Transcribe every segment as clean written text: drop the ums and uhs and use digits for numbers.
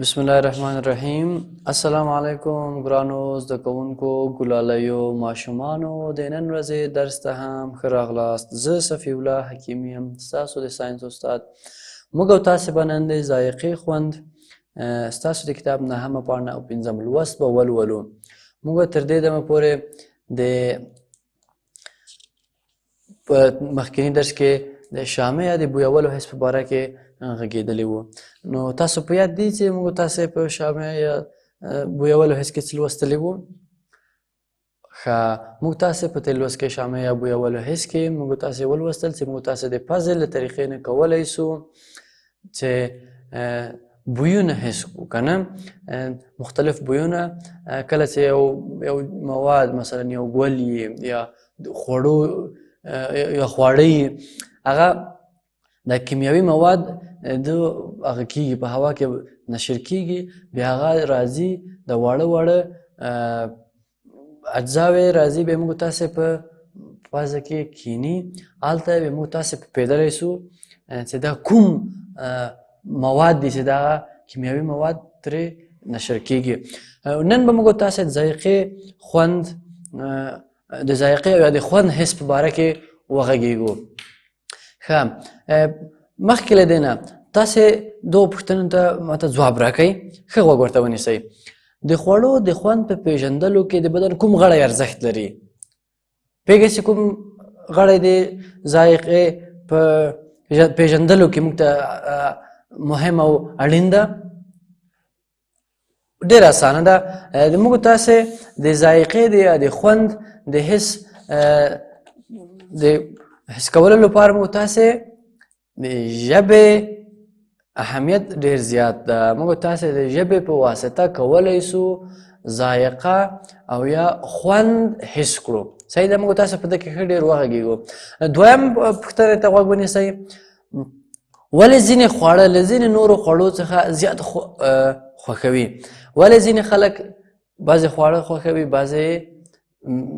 بسم الله الرحمن الرحیم. السلام علیکم ګرانو زده کوونکو، ګلالیو، ماشومانو، د نن ورځې درس ته هم ښه راغلاست. زه صفي الله حکیمي یم، ستاسو د ساینس استاد. موږ او تاسې به نن د ذایقې خوند ستاسو د کتاب نهمه پاڼه او پنځم لوست به ولولو. موږ تر دې دمه پورې د په مخکیني درس کې د شامه یا د بویولو حس په باره کې غږېدلی وو. نو تاسو په یاد دی چې موږ تاسې په شامه یا بویولو حس کې څه لوستلی وو؟ ښه، موږ تاسې په تېر لوست کې شامه یا بویولو حس کې موږ تاسې ولوستل چې موږ تاسې د پزل له طریقې نه کولی سو چې بویونه حس کړو که نه. مختلف بویونه کله چې یو مواد مثلا یو ګل یا خوړو یا خواړه هغه د کیمیاوي مواد هغه کېږي په هوا کې نشر کېږي، بیا هغه راځي د واړه اجزاوې راځي، بیا موږ تاسې په پزه کې کیني. هلته بیا موږ تاسې پوهېدلی سو چې دا کوم مواد دي چې دا کیمیاوي مواد ترې نشر کېږي. نن به موږ تاسې د ذایقې خوند د ذایقې یا د خوند حس په باره کې وغږېږو. ښه، مخکې له دې نه تاسې دغو پوښتنو ته ماته ځواب راکئ. ښه غوږ ورته ونیسئ. د خوړو د خوند په پېژندلو کې د بدن کوم غړی ارزښت لري؟ پوهېږئ چې کوم غړی د ذایقې په پېژندلو کې موږ ته مهم او اړین ده؟ ډېره اسانه ده. موږ تاسې د ذایقې د خوند د حس د حس کولو لپاره موږ تاسې د ژبې اهمیت ډېر زیات ده. موږ تاسې د ژبې په واسطه کولی سو ذایقه او یا خوند حس کړو. صحیح ده؟ موږ تاسې په دې کې ښه ډېر وغږېږو. دویم پوښتنې ته غوږ ونیسئ. ولې ځینې خواړه له ځینې نورو خوړو څخه زیات خوښوي؟ ولې ځینې خلک بعضې خواړه خوښوي، بعضې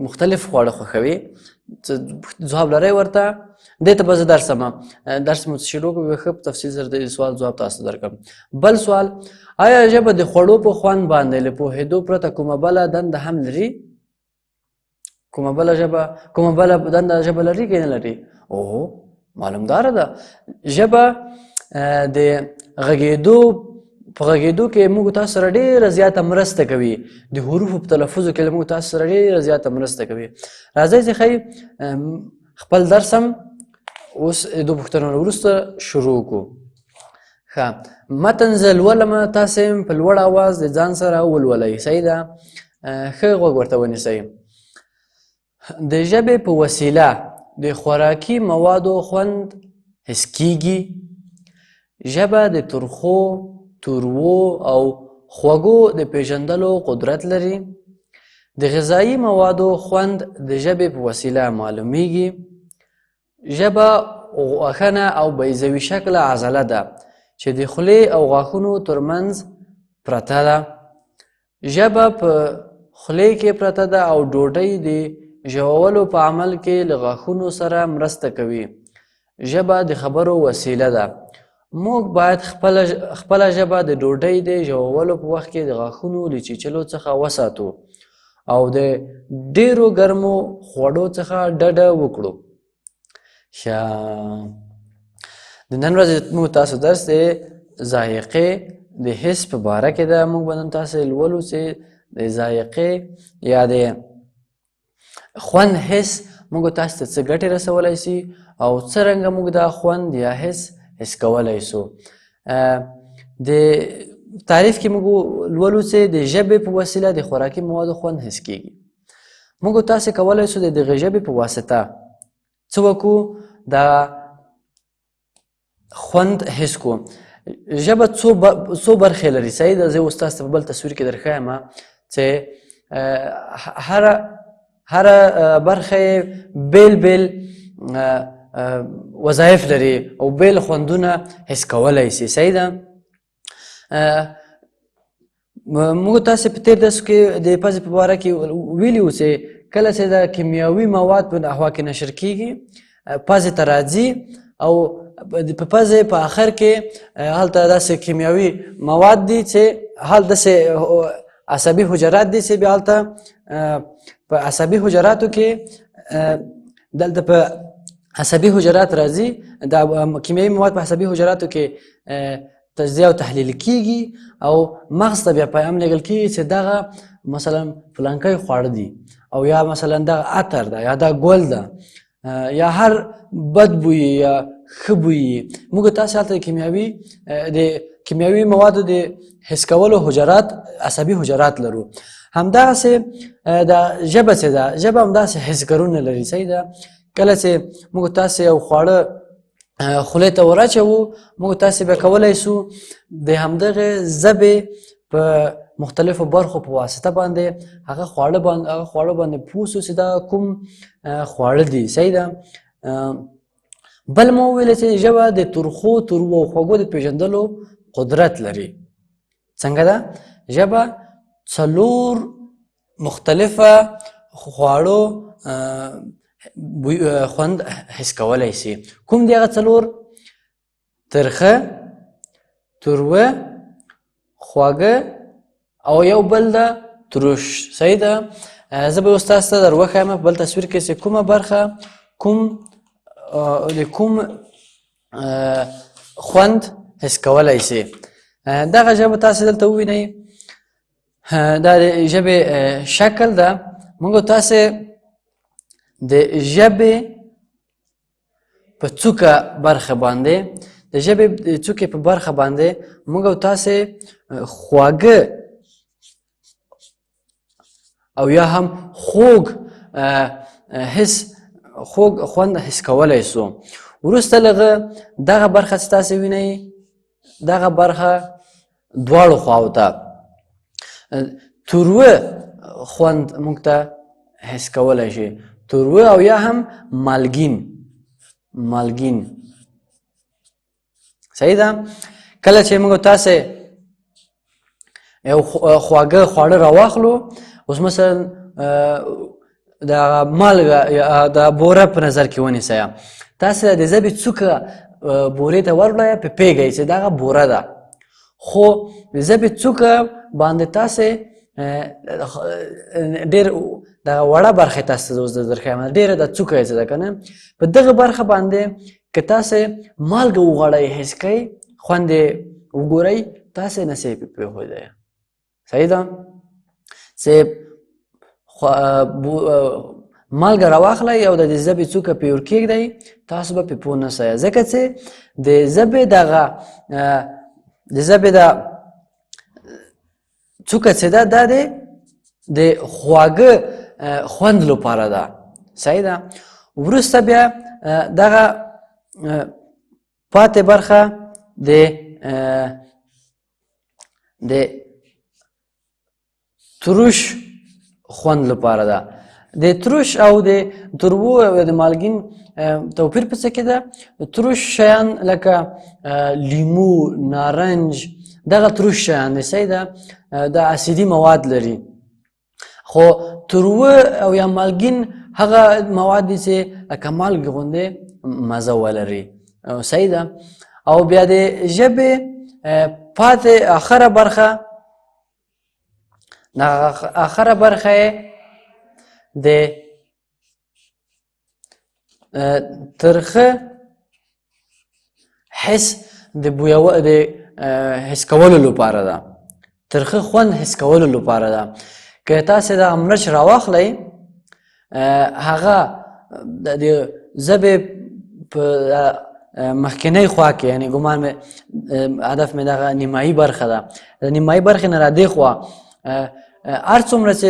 مختلف خواړه خوښوي؟ ځواب لرئ ورته؟ دې ته به زه درس مو شروع کړو، ښه په تفصیل سره د سوال ځواب تاسو درکړم. بل سوال، آیا ژبه د خوړو په خوند باندې له پوهېدو پرته کومه بله دنده هم لري؟ کومه بله دنده ژبه لري که نه لري؟ اوه، معلومداره ده. ژبه د غږېدو په غږېدو کې موږ تاسو سره ډېره زیاته مرسته کوي. د حروفو په تلفظو کې موږ تاسو سره ډېره زیاته مرسته کوي. راځئ چې ښایي خپل درس هم اوس دوه پوښتنو نه وروسته شروع کړو. ښه، متن زه لولم، تاسې په لوړ اواز د ځان سره ولولئ. صحیح ده؟ ښه غوږ ورته ونیسئ. د ژبې په وسیله د خوراکي موادو خوند حس کېږي. ژبه د ترخو، تروو او خوږو د پېژندلو قدرت لري. د غذایي موادو خوند د ژبې په وسیله معلومیږي. ژبه غوښنه او بیضوي شکله عضله ده چې د خولې او غاښونو ترمنځ پرته ده. ژبه په خولې کې پرته ده او ډوډۍ د ژوولو په عمل کې له غاښونو سره مرسته کوي. ژبه د خبرو وسیله ده. موږ باید خپله ژبه د ډوډۍ د ژوولو په وخت کې د غاښونو له چیچلو څخه وساتو او د ډېرو ګرمو خوړو څخه ډډه وکړو. ښه، د نن ورځې موږ تاسو درس د ذایقې د حس په باره کې ده. موږ به نن تاسې لولو چې د ذایقې یا د خوند حس موږ تاسو ته څه ګټې رسولی سي او څرنګه موږ دا خوند یا حس کولی سو. د تعریف کې موږ لولو چې د ژبې په وسیله د خوراکي موادو خوند حس کېږي. موږ تاسې کولی سو د دغې ژبې په واسطه څه وکړو؟ دا خوند حس کړو. ژبه څو برخې لري. صحیح ده؟ زه اوس تاسو ته په بل تصویر کې درښیم چې هره برخه بیل وظایف لري او بیل خوندونه حس کولی سي. صحیح ده؟ موږ تاسې په تېر درس کې د پزې په باره کې ویلي وو چې کله چې د کیمیاوي مواد په هوا کې نشر کېږي، پزې ته راځي او په پزې په آخر کې هلته داسې کیمیاوي مواد دي چې هلته داسې عصبي حجرات دي چې بیا هلته په عصبي حجراتو کې دلته په عصبي حجرات راځي دا کیمیاوي مواد په عصبي حجراتو کې تجزیه او تحلیل کیږي او مغز ته بیا پیغام لېږل کیږي چې دغه مثلا فلانکی خواړه دي او یا مثلا دغه عطر ده یا دا ګل ده یا هر بد بوی یا ښه بوی موږ تاسې هلته د کیمیاوي موادو د حس کولو حجرات عصبي حجرات لرو. همدغسې دا ژبه چې ده ژبه همداسې حس ګرونه لري. صحیح ده. کله چې موږ تاسې یو خواړه خولې ته وراچوو موږ تاسې بیا کولی سو د همدغې ژبې په مختلفو برخو په واسطه باندې هغه خواړه باندې پوه سو چې دا کوم خواړه دي. صحیح ده. بل مو وویل چې ژبه د ترخو تروو او خوږو د پېژندلو قدرت لري. څنګه ده؟ ژبه 4 مختلفه خواړو خوند حس کولی سي. کوم دی هغه 4؟ ترخه، تروه، خواږه او یو بل ده تروش. صحیح ده. زه به اوس تاسو ته در وښیم په بل تصویر کې چې کومه برخه د کوم خوند حس کولی سي. دغه ژبه تاسې دلته ووینئ دا د ژبې شکل ده. موږ تاسې د ژبې په څوکه برخه باندې د ژبې د څوکې په برخه باندې موږ تاسې خواږه او یا هم خوږ خوند حس کولی سو. وروسته لغه دغه برخه چې تاسې وینئ دغه برخه دواړو خواو ته تروه خوند موږ ته حس کولی شي. تروه او یا هم مالګین. صحیح ده. کله چې موږ تاسې یو خواږه خواړه راواخلو اوس مثلا د مالګه یا د بوره په نظر کې ونیسئ. تاسې د ژبې څوکه بورې ته ورولئ په پوهېږئ چې دغه بوره ده خو د ژبې څوکه باندې تاسې ډېر دغه وړه برخه تاسې ته اوس درښیم ډېره د څوکه یې چې ده که نه په دغه برخه باندې که تاسې مالګه وغواړئ حس کوئ خوند یې وګورئ تاسې نسئ پرې پوهېدئ. صحیح ده. چې مالګه راواخلئ او د دې ژبې څوکه پرې ورکېږدئ تاسو به پرې پوه نه سئ ځکه چې د ژبې د څوکه چې ده دا د خواږه خوند لپاره ده. صحیح ده. وروسته بیا دغه پاتې برخه د تروش خوند لپاره ده. د تروش او د تروو او د مالګین توپیر په څه کې ده؟ تروش شیان لکه لیمو، نارنج دغه تروش شیان دي. صحیح ده. د اسیدي مواد لري. خو تروه او یا مالګین هغه مواد دي چې لکه مالګې غوندې مزه ولري. صحیح ده. او بیا د ژبې پاتې آخره برخه د ترخه حس د حس کولو لپاره ده. ترخه خوند حس کولو لپاره ده. که تاسې د مرچ راواخلئ هغه د ژبې په مخکینۍ خوا کې یعنې ګمان مې هدف مې دغه نیمایي برخه ده. د نیمایي برخې نه را دې خوا هر څومره چې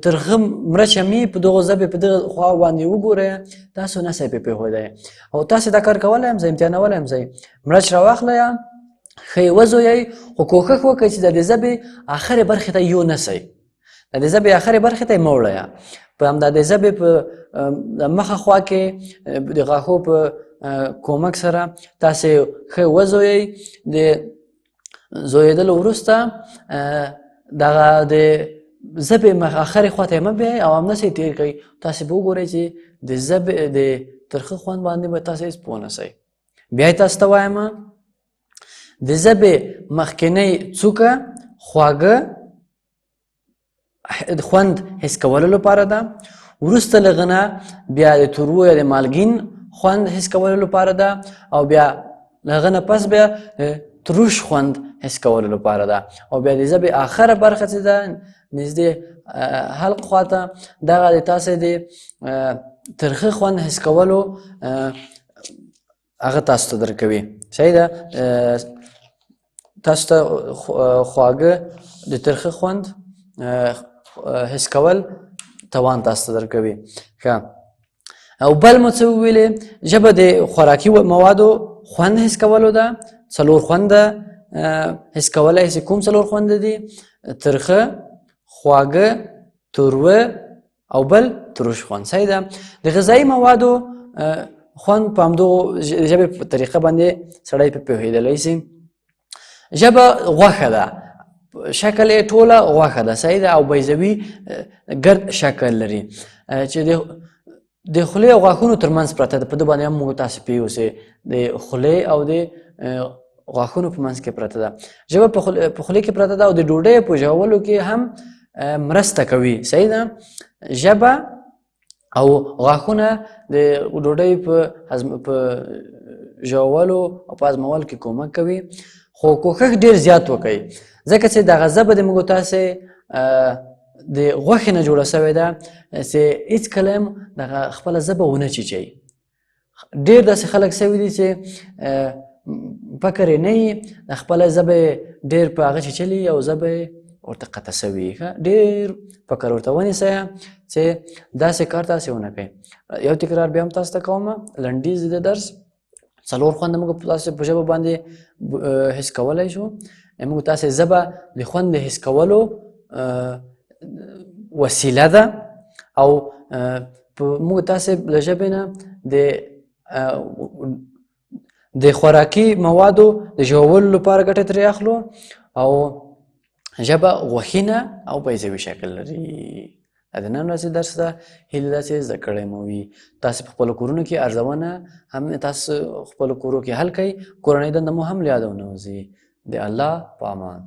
ترخه مرچ هم په دغو ژبې په دغه خوا باندې وګورئ تاسو نه سئ پرې پوهېدئ. او تاسې دا کار کولی هم ځئ امتحانولی هم ځئ. مرچ راواخلئ ښه یې وزویئ خو کوښښ وکړئ چې د دې ژبې آخرې برخې ته یو نه سئ. د دې ژبې آخرې برخې ته یې مه وړئ. په همدا د ژبې په مخه خوا کې د غاښو په کومک سره تاسې ښه وزویئ. د زویېدلو وروسته دغه د ژبې آخرې خوا ته یې مه بیایئ او همداسې تېر کړئ. تاسې به وګورئ چې د ژبې د ترخه خوند باندې به تاسې هېڅ پوه نه سئ. بیا یې تاسو ته وایم د ژبې مخکینۍ څوکه خواږه خوند حس کولو لپاره ده، وروسته له هغه نه بیا د تروو یا د مالګین خوند حس کولو لپاره ده، او بیا له هغه نه پس بیا تروش خوند حس کولو لپاره ده، او بیا د ژبې آخره برخه چې ده نږدې حلق خواته دغه د تاسې د ترخه خوند حس کولو هغه تاسو ته درکوي. صحیح ده، تاسو ته خواږه د ترخه خوند حس کول توان تاسو ته درکوي. ښه، او بل مو څه وویلې، ژبه د خوراکي موادو خوند حس کولو ده. څلور خونده حس کولی شي. کوم څلور خونده دي؟ ترخه، خواږه، تروه او بل تروش خوند. صحیح ده، د غذایي موادو خوند په همدغو ژبې په طریقه باندې سړی په پوهېدلی شي. ژبه غوښه ده، شکل یې ټوله غوښه ده. صحیح ده، او بیضوي ګرد شکل لري چې د خولې او غاښونو ترمنځ پرته ده. په ده باندې هم موږ تاسې پوه اوسئ، د خولې او د غاښونو په منځ کې پرته ده. ژبه په خولې کې پرته ده او د ډوډۍ په ژولو کې هم مرسته کوي. صحیح ده، ژبه او غاښونه د ډوډۍ په ژولو او په هضمولو کې کومک کوي، خو کوښښ ډېر زیات وکړئ، ځکه چې دغه ژبه د موږ تاسې د غوښې نه جوړه شوې ده چې هېڅکله هم دغه خپله ژبه ونه چیچئ. ډېر داسې خلک شوي دي چې فکر یې نه وي، د خپله ژبه یې ډېر په هغه چیچلي او ژبه یې ورته قطع شوي. ډېر فکر ورته ونیسئ چې داسې کار تاسې ونه کوئ. یو تکرار بیا هم تاسو ته کوم، لنډیز د درس څلور خونده موږ تاسې په ژبه باندې حس کولی شو. موږ تاسې ژبه د خوند د حس کولو وسیله ده، او موږ تاسې له ژبې نه د خوراکي موادو د ژولو لپاره ګټه ترې اخلو، او ژبه غوښینه او بیضوي شکل لري. د نن ورځې درس ته هیله ده چې زده کړی مو وي. تاسې په خپلو کورونو کې ارزونه هم تاسو خپلو کورو کې حل کړئ، کورنۍ دنده مو هم له یاده ونه وځي. د الله په امان.